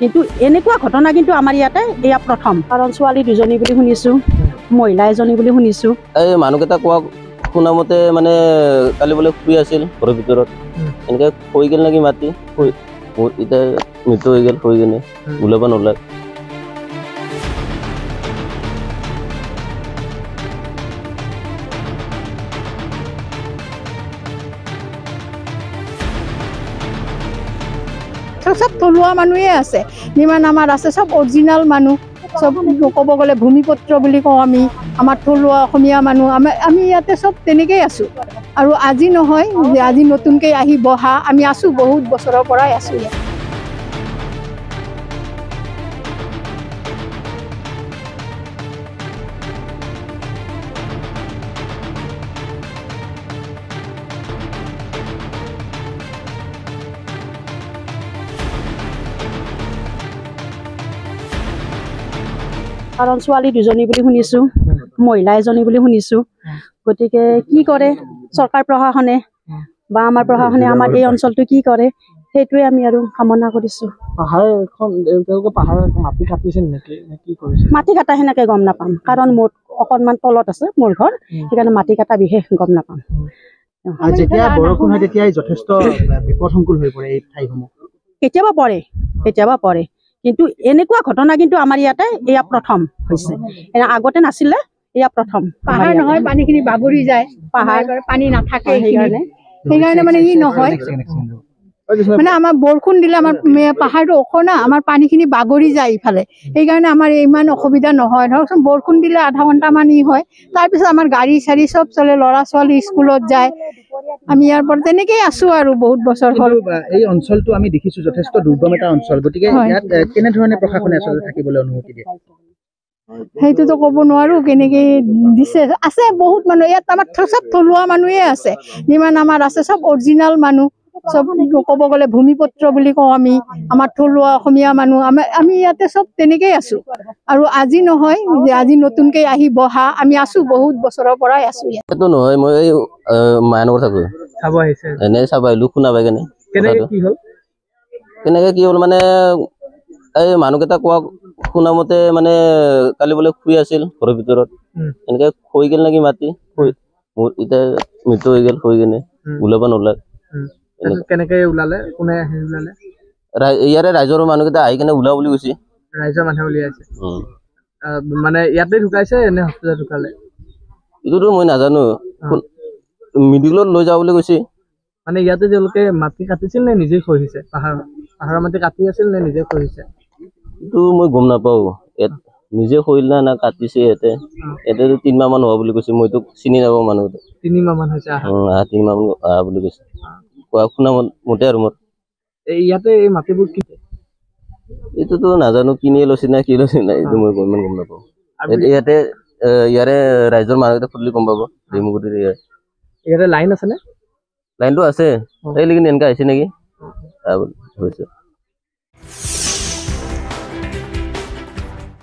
কিন্তু এনেকুৱা ঘটনা কিন্তু আমাৰ ইয়াতে এয়া প্ৰথম। কাৰণ ছোৱালী দুজনী বুলি শুনিছোঁ, মহিলা এজনী বুলি শুনিছোঁ। এই মানুহকেইটা কোৱা শুনা মতে মানে কালি বোলে শুই আছিল ঘৰৰ ভিতৰত, এনেকৈ শুই গ'ল নেকি মাতি, এতিয়া মৃত্যু হৈ গ'ল, শুই কিনে ওলাব নোলায়। সব থলুৱা মানুহে আছে, যিমান আমাৰ আছে চব অৰিজিনেল মানুহ, চব ক'ব গ'লে ভূমিপুত্ৰ বুলি কওঁ আমি। আমাৰ থলুৱা অসমীয়া মানুহ আমি ইয়াতে চব তেনেকেই আছোঁ। আৰু আজি নহয় যে আজি নতুনকৈ আহি বহা, আমি আছোঁ বহুত বছৰৰ পৰাই আছোঁ ইয়াত। কাৰণ ছোৱালী দুজনী বুলি শুনিছোঁ, মহিলা এজনী বুলি শুনিছোঁ। গতিকে কি কৰে চৰকাৰ প্ৰশাসনে বা আমাৰ প্ৰশাসনে আমাৰ এই অঞ্চলটো কি কৰে, সেইটোৱে আমি আৰু কামনা কৰিছোঁ। মাটি কাটা সেনেকৈ গম নাপাম, কাৰণ মোৰ অকণমান তলত আছে মোৰ ঘৰ, সেইকাৰণে মাটি কাটা বিশেষ গম নাপাম। যেতিয়া বৰষুণ হয় তেতিয়াই যথেষ্ট বিপদসংকুল হৈ পৰে এই ঠাইসমূহ। কেতিয়াবা পৰে, কিন্তু এনেকুৱা ঘটনা কিন্তু আমাৰ ইয়াতে এয়া প্ৰথম হৈছে। আগতে নাছিলে, এয়া প্ৰথম। পাহাৰ নহয়, পানীখিনি বাগৰি যায়, পাহাৰ পানী নাথাকে, সেইকাৰণে মানে ই নহয় মানে আমাৰ বৰষুণ দিলে আমাৰ পাহাৰটো ওখ না, আমাৰ পানীখিনি বাগৰি যায় ইফালে, সেইকাৰণে আমাৰ ইমান অসুবিধা নহয়। ধৰকচোন বৰষুণ দিলে আধা ঘণ্টামান ই হয়, তাৰপিছত আমাৰ গাড়ী চাড়ী চব চলে, ল'ৰা ছোৱালী স্কুলত যায়, আমি ইয়াৰ পৰা তেনেকেই আছোঁ আৰু বহুত বছৰ হ'ল। এই অঞ্চলটো আমি দেখিছোঁ যথেষ্ট দুৰ্গম এটা অঞ্চল, গতিকে ইয়াত কেনেধৰণে প্ৰশাসনে আচলতে থাকিবলৈ অনুমতি দিয়ে? সেইটোতো ক'ব নোৱাৰোঁ কেনেকৈ দিছে। আছে বহুত মানুহ ইয়াত, আমাৰ চব থলুৱা মানুহে আছে, যিমান আমাৰ আছে চব অৰিজিনেল মানুহ, চব ক'ব গ'লে ভূমিপুত্ৰ বুলি কওঁ আমি। আমাৰ থলুৱা অসমীয়া মানুহ আমি ইয়াতে চব তেনেকেই আছোঁ। আৰু আজি নহয় যে আজি নতুনকৈ আহি বহা, আমি আছোঁ বহুত বছৰৰ পৰাই আছোঁ ইয়াত। সেইটো নহয়, মই এই মায়ানগৰ থাকোঁ, চাব আহিছে, এনেই চাব আহিলোঁ শুনা পাই কেনে। কেনেকৈ কি হ'ল মানে এই মানুহকেইটা কোৱা শুনা মতে মানে কালি বোলে শুই আছিল ঘৰৰ ভিতৰত, এনেকৈ শুই গ'ল নেকি মাতি, এতিয়া মৃত্যু হৈ গ'ল, শুই কিনে ওলাব নোলায়। কেনেকৈ ওলালে, কোনে আহি ওলালে? ইয়াৰে ৰাইজৰ মানুহকেইটা আহি কেনে ওলাব বুলি কৈছে। ৰাইজৰ মানুহে উলিয়াইছে মানে ইয়াতে ঢুকাইছে নে হস্পিটেলত ঢুকালে? এইটোতো মই নাজানো, মেডিকেলত লৈ যাওঁ বুলি কৈছে। মানে ইয়াতে তেওঁলোকে মাটি কাটিছিল নে নিজে খহিছে? পাহাৰৰ মাটি কাটি আছিল নে নিজে খহিছে? এইটো মই গম নাপাওঁ, ইয়াত নিজে খহিল না কাটিছে। ইয়াতে 3 মাহ মান হোৱা বুলি কৈছে, মইতো চিনি নাপাওঁ মানুহটো। 3 মাহ মান হৈছে 3 মাহ মান অহা বুলি কৈছে, কোৱা শুনা মতে আৰু মোৰ। ইয়াতে এই মাটিবোৰ কি? এইটোতো নাজানো, কিনিয়ে লৈছে না কি লৈছে নাই, এইটো মই ইমান গম নাপাওঁ। ইয়াতে ইয়াৰে ৰাইজৰ মানুহকেইটা সুধিলে গম পাব। ইয়াতে লাইন আছেনে? লাইনটো আছে, এই লেকিন এনেকৈ আহিছে নেকি হৈছে।